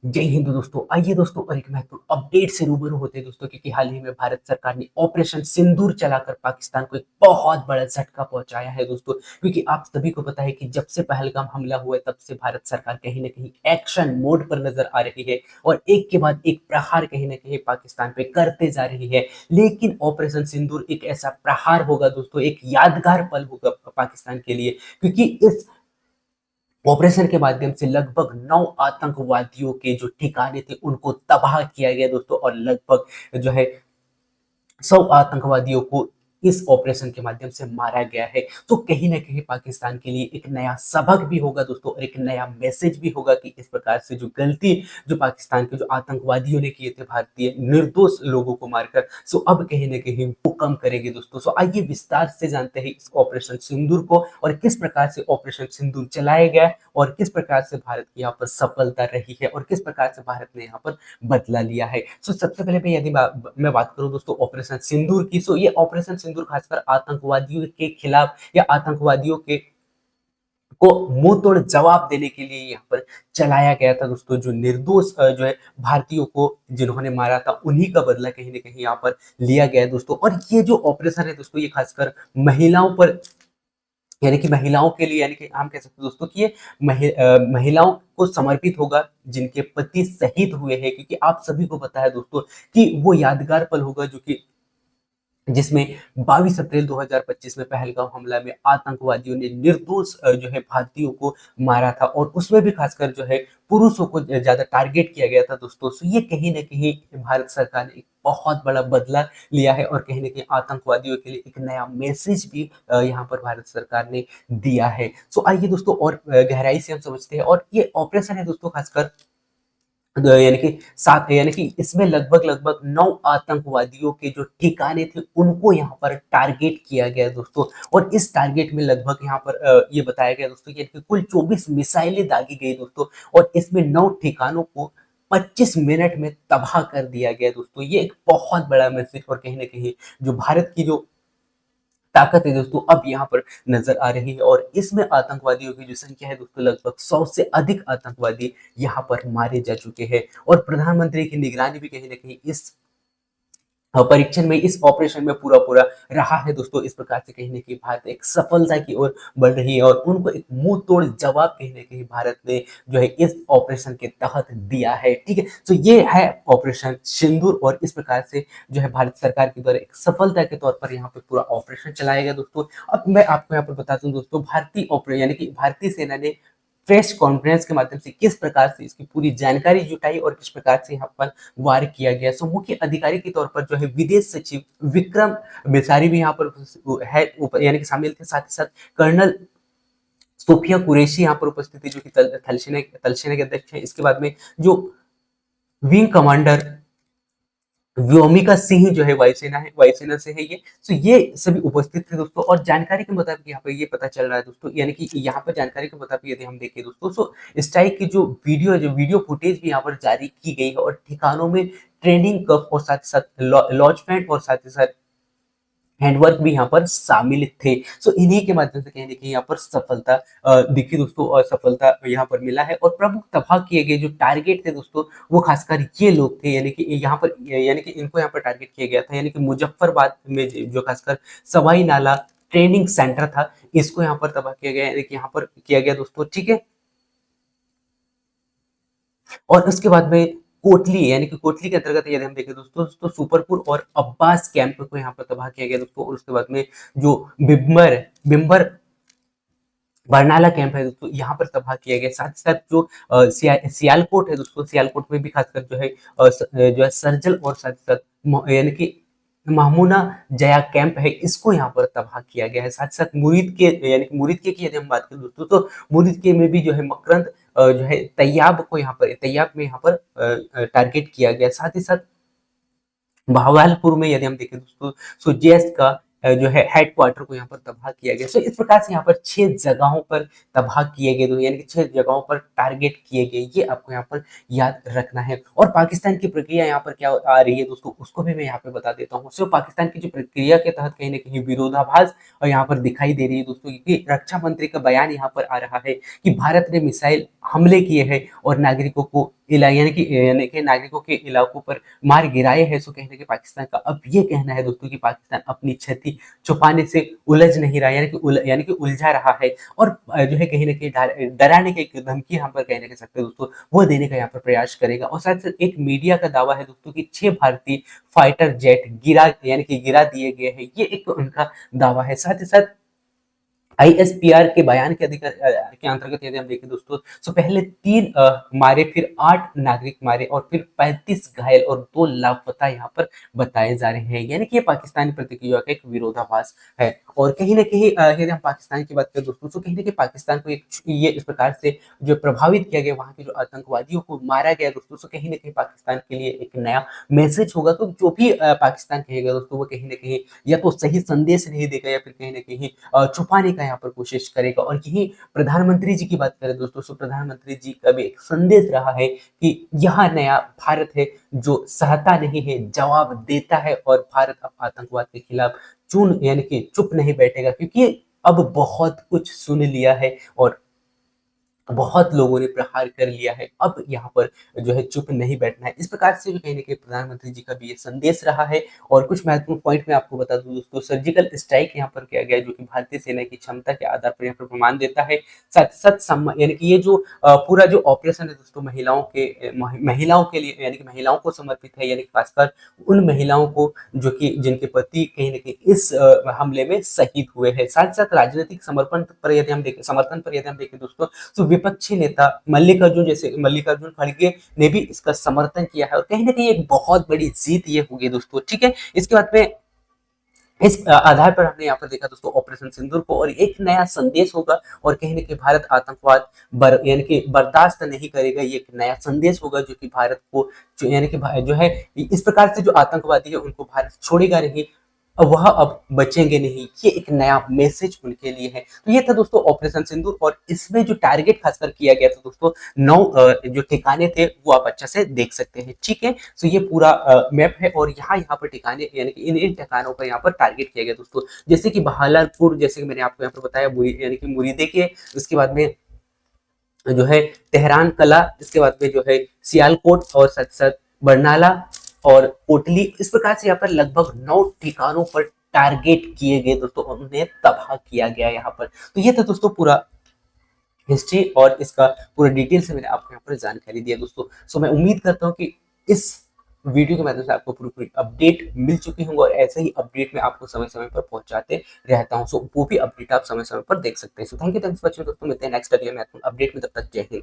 जय हिंद दोस्तों। आइए दोस्तों और एक महत्वपूर्ण अपडेट से रूबरू होते हैं दोस्तों, क्योंकि हाल ही में भारत सरकार ने ऑपरेशन सिंदूर चलाकर पाकिस्तान को एक बहुत बड़ा झटका पहुंचाया है दोस्तों। क्योंकि आप सभी को पता है कि जब से पहलगाम हमला हुआ है तब से भारत सरकार कहीं ना कहीं एक्शन मोड पर नजर आ रही है और एक के बाद एक प्रहार कहीं ना कहीं पाकिस्तान पे करते जा रही है। लेकिन ऑपरेशन सिंदूर एक ऐसा प्रहार होगा दोस्तों, एक यादगार पल होगा पाकिस्तान के लिए, क्योंकि इस ऑपरेशन के माध्यम से लगभग 9 आतंकवादियों के जो ठिकाने थे उनको तबाह किया गया दोस्तों, और लगभग जो है 100 आतंकवादियों को इस ऑपरेशन के माध्यम से मारा गया है। तो कहीं ना कहीं पाकिस्तान के लिए एक नया सबक भी होगा दोस्तों, और एक नया मैसेज भी होगा कि इस प्रकार से जो गलती जो पाकिस्तान के जो आतंकवादियों ने किए थे भारतीय निर्दोष लोगों को मारकर, सो अब कहीं ना कहीं वो कम करेंगे दोस्तों। सो आइए विस्तार से जानते हैं इस ऑपरेशन सिंदूर को, और किस प्रकार से ऑपरेशन सिंदूर चलाया गया और किस प्रकार से भारत की यहाँ पर सफलता रही है और किस प्रकार से भारत ने यहाँ पर बदला लिया है। सो सबसे पहले मैं यदि मैं बात करूं दोस्तों ऑपरेशन सिंदूर की, सो ये ऑपरेशन सिंदूर खासकर आतंकवादियों के खिलाफ या आतंकवादियों के को मुंह तोड़ जवाब देने के लिए यहाँ पर चलाया गया था दोस्तों। जो निर्दोष जो है भारतीयों को जिन्होंने मारा था उन्हीं का बदला कहीं ना कहीं यहाँ पर लिया गया है दोस्तों। और ये जो ऑपरेशन है दोस्तों, ये खासकर महिलाओं पर, यानी कि महिलाओं के लिए, यानी कि हम कह सकते हैं दोस्तों कि ये महिलाओं को समर्पित होगा जिनके पति शहीद हुए हैं। क्योंकि आप सभी को पता है दोस्तों कि वो यादगार पल होगा जो कि जिसमें 22 अप्रैल 2025 में पहलगाम हमला में आतंकवादियों ने निर्दोष जो है भारतीयों को मारा था, और उसमें भी खासकर जो है पुरुषों को ज्यादा टारगेट किया गया था दोस्तों। सो ये कहीं ना कहीं भारत सरकार ने एक बहुत बड़ा बदला लिया है, और कहीं ना कहीं आतंकवादियों के लिए एक नया मैसेज भी यहाँ पर भारत सरकार ने दिया है। सो आइए दोस्तों और गहराई से हम समझते हैं, और ये ऑपरेशन है दोस्तों खासकर यानी कि सात, यानी कि इसमें लगभग लगभग 9 आतंकवादियों के जो ठिकाने थे उनको यहाँ पर टारगेट किया गया दोस्तों। और इस टारगेट में लगभग यहाँ पर ये बताया गया दोस्तों कि कुल 24 मिसाइलें दागी गई दोस्तों, और इसमें 9 ठिकानों को 25 मिनट में तबाह कर दिया गया दोस्तों। ये एक बहुत बड़ा मैसेज, और कहीं ना कहीं जो भारत की जो ताकत है दोस्तों अब यहाँ पर नजर आ रही है। और इसमें आतंकवादियों की जो संख्या है दोस्तों, लगभग 100 से अधिक आतंकवादी यहाँ पर मारे जा चुके हैं। और प्रधानमंत्री की निगरानी भी कहीं ना कहीं इस परीक्षण में, इस ऑपरेशन में पूरा पूरा रहा है दोस्तों। इस प्रकार से कहीं ना कहीं भारत एक सफलता की ओर बढ़ रही है, और उनको एक मुंह तोड़ जवाब कहीं ना कहीं भारत ने जो है इस ऑपरेशन के तहत दिया है। ठीक है, तो ये है ऑपरेशन सिंदूर, और इस प्रकार से जो है भारत सरकार के द्वारा एक सफलता के तौर पर यहाँ पे पूरा ऑपरेशन चलाया गया दोस्तों। अब मैं आपको यहाँ पर बता दूं दोस्तों, भारतीय ऑपरेशन यानी कि भारतीय सेना ने प्रेस कॉन्फ्रेंस के माध्यम से किस प्रकार से इसकी पूरी जानकारी जुटाई और किस प्रकार से यहाँ पर वार किया गया। सो मुख्य अधिकारी के तौर पर जो है विदेश सचिव विक्रम बेसारी भी यहाँ पर है, यानी कि शामिल थे। साथ ही साथ कर्नल सोफिया कुरैशी यहाँ पर उपस्थित थी, जो कि थल सेना के अध्यक्ष है। इसके बाद में जो विंग कमांडर व्योमिका सिंह जो है वायुसेना से है ये। तो ये सभी उपस्थित थे दोस्तों। और जानकारी के मुताबिक यहाँ पर ये पता चल रहा है दोस्तों, यानी कि यहाँ पर जानकारी के मुताबिक यदि हम देखें दोस्तों, सो स्ट्राइक की जो वीडियो फुटेज भी यहाँ पर जारी की गई है, और ठिकानों में ट्रेनिंग कफ और साथ ही साथ लॉन्च पैड और साथ ही साथ हैंडवर्क भी यहाँ पर शामिल थे। सो इन्हीं के माध्यम से कहीं ना कहीं यहाँ पर सफलता दिखी दोस्तों, और सफलता यहाँ पर मिला है। और प्रमुख तबाह किए गए जो टारगेट थे दोस्तों, वो खासकर ये लोग थे, यानी कि यहाँ पर, यानी कि इनको यहाँ पर टारगेट किया गया था। यानी कि मुजफ्फरबाद में जो खासकर सवाई नाला ट्रेनिंग सेंटर था, इसको यहाँ पर तबाह किया गया, यानी कि यहाँ पर किया गया दोस्तों। ठीक है, और उसके बाद में कोटली, यानी कि कोटली के अंतर्गत यदि हम देखें दोस्तों तो सुपरपुर और अब्बास कैंप को यहाँ पर तबाह किया गया दोस्तों। और उसके बाद में जो बिम्बर बिम्बर बरनाला कैंप है दोस्तों, यहाँ पर तबाह किया गया। साथ ही साथ जो सियालकोट है दोस्तों, सियालकोट में भी खासकर जो है जो है सर्जल और साथ ही साथ यानी कि मामूना जया कैंप है, इसको यहाँ पर तबाह किया गया है। साथ ही साथ मुरीद के, यानी कि मुरीद के की यदि हम बात करें दोस्तों, तो मुरीद के में भी जो है मकरंद जो है तैयाब में यहाँ पर टारगेट किया गया। साथ ही साथ बहावलपुर में यदि हम देखें दोस्तों, सो जेएस का जो है हेडक्वार्टर को यहाँ पर तबाह किया गया। सो इस प्रकार से यहाँ पर 6 जगहों पर तबाह किए गए, यानी कि 6 जगहों पर टारगेट किए गए, ये आपको यहाँ पर याद रखना है। और पाकिस्तान की प्रक्रिया यहाँ पर क्या आ रही है दोस्तों, उसको भी मैं यहाँ पे बता देता हूँ। सो पाकिस्तान की जो प्रक्रिया के तहत कहीं ना कहीं विरोधाभास और यहाँ पर दिखाई दे रही है दोस्तों, क्योंकि रक्षा मंत्री का बयान यहाँ पर आ रहा है कि भारत ने मिसाइल हमले किए हैं और नागरिकों को यानी कि नागरिकों के इलाकों पर मार गिराए हैं। सो कहीं न कहीं पाकिस्तान का अब ये कहना है दोस्तों कि पाकिस्तान अपनी क्षति छुपाने से उलझ नहीं रहा है, यानी कि उलझा रहा है और जो है कहीं न कहीं डराने की एक धमकी यहाँ पर कह सकते हैं दोस्तों, वो देने का यहाँ पर प्रयास करेगा। और साथ-साथ एक मीडिया का दावा है दोस्तों कि 6 भारतीय फाइटर जेट गिरा दिए गए हैं। ये एक उनका दावा है। साथ ही साथ आईएसपीआर के बयान के अंतर्गत यदि हम देखें दोस्तों, तो पहले 3 मारे, फिर 8 नागरिक मारे और फिर 35 घायल और 2 लापता यहाँ पर बताए जा रहे हैं। यानी कि ये पाकिस्तानी प्रतिक्रिया का एक विरोधाभास है। और कहीं न कहीं यदि हम पाकिस्तान की बात करें दोस्तों, तो कहीं न कहीं पाकिस्तान को ये इस प्रकार से जो प्रभावित किया गया, वहाँ के जो आतंकवादियों को मारा गया दोस्तों, तो कहीं न कहीं पाकिस्तान के लिए एक नया मैसेज होगा। तो जो भी पाकिस्तान कहेगा दोस्तों, वो कहीं न कहीं या तो सही संदेश नहीं देगा या फिर कहीं न कहीं छुपाने का यहाँ पर कोशिश करेगा। और यही प्रधानमंत्री जी की बात करें दोस्तों, तो प्रधानमंत्री जी का भी एक संदेश रहा है कि यह नया भारत है जो सहता नहीं है, जवाब देता है। और भारत अब आतंकवाद के खिलाफ यानी कि चुप नहीं बैठेगा, क्योंकि अब बहुत कुछ सुन लिया है और बहुत लोगों ने प्रहार कर लिया है। अब यहाँ पर जो है चुप नहीं बैठना है। इस प्रकार से जो कहीं न कहीं प्रधानमंत्री जी का भी ये संदेश रहा है। और कुछ महत्वपूर्ण पॉइंट मैं आपको बता दूँ दोस्तों, सर्जिकल स्ट्राइक यहाँ पर किया गया है, जो कि भारतीय सेना की क्षमता के आधार पर यहाँ पर प्रमाण देता है। साथ ही साथ यानी कि ये जो पूरा जो ऑपरेशन है दोस्तों, महिलाओं के लिए, यानी कि महिलाओं को समर्पित है, यानी खासकर उन महिलाओं को जो कि जिनके पति कहीं न कहीं इस हमले में शहीद हुए हैं। साथ ही साथ राजनीतिक समर्थन पर यदि हम देखें दोस्तों, तो विपक्षी नेता मल्लिकार्जुन खड़गे ने भी इसका समर्थन किया है। और कहीं न कहीं एक बहुत बड़ी जीत ये होगी दोस्तों, ठीक है? इसके बाद में इस आधार पर हमने यहाँ पर देखा दोस्तों ऑपरेशन सिंदूर को, और एक नया संदेश होगा। और कहीं न कहीं भारत आतंकवाद यानी कि बर्दाश्त नहीं करेगा। ये एक नया संदेश होगा जो कि भारत को यानी कि जो है इस प्रकार से जो आतंकवादी है उनको भारत छोड़ेगा नहीं, वह अब बचेंगे नहीं। ये एक नया मैसेज उनके लिए है। तो ये था दोस्तों ऑपरेशन सिंदूर, और इसमें जो टारगेट खासकर किया गया था दोस्तों, 9 जो ठिकाने थे वो आप अच्छा से देख सकते हैं, ठीक है? तो ये पूरा मैप है, और यहाँ पर ठिकाने, यानी कि इन ठिकानों पर यहाँ पर टारगेट किया गया दोस्तों। जैसे कि बहालनपुर, जैसे कि मैंने आपको यहाँ पर बताया, यानी कि मुरीदे के, उसके बाद में जो है तेहरान कला, इसके बाद में जो है सियालकोट, और साथ साथ बरनाला और कोटली। इस प्रकार से यहाँ पर लगभग 9 ठिकानों पर टारगेट किए गए दोस्तों, और उन्हें तबाह किया गया यहाँ पर। तो ये था दोस्तों पूरा हिस्ट्री, और इसका पूरा डिटेल से मैंने आपको यहाँ पर जानकारी दिया दोस्तों। सो मैं उम्मीद करता हूँ कि इस वीडियो के माध्यम से आपको पूरी अपडेट मिल चुकी होंगी, और ऐसे ही अपडेट मैं आपको समय समय पर पहुंचाते रहता हूँ। सो वो भी अपडेट आप समय समय पर देख सकते हैं। So thank you for watching दोस्तों, मिलते हैं नेक्स्ट अगले महत्वपूर्ण अपडेट में। तब तक जय हिंद।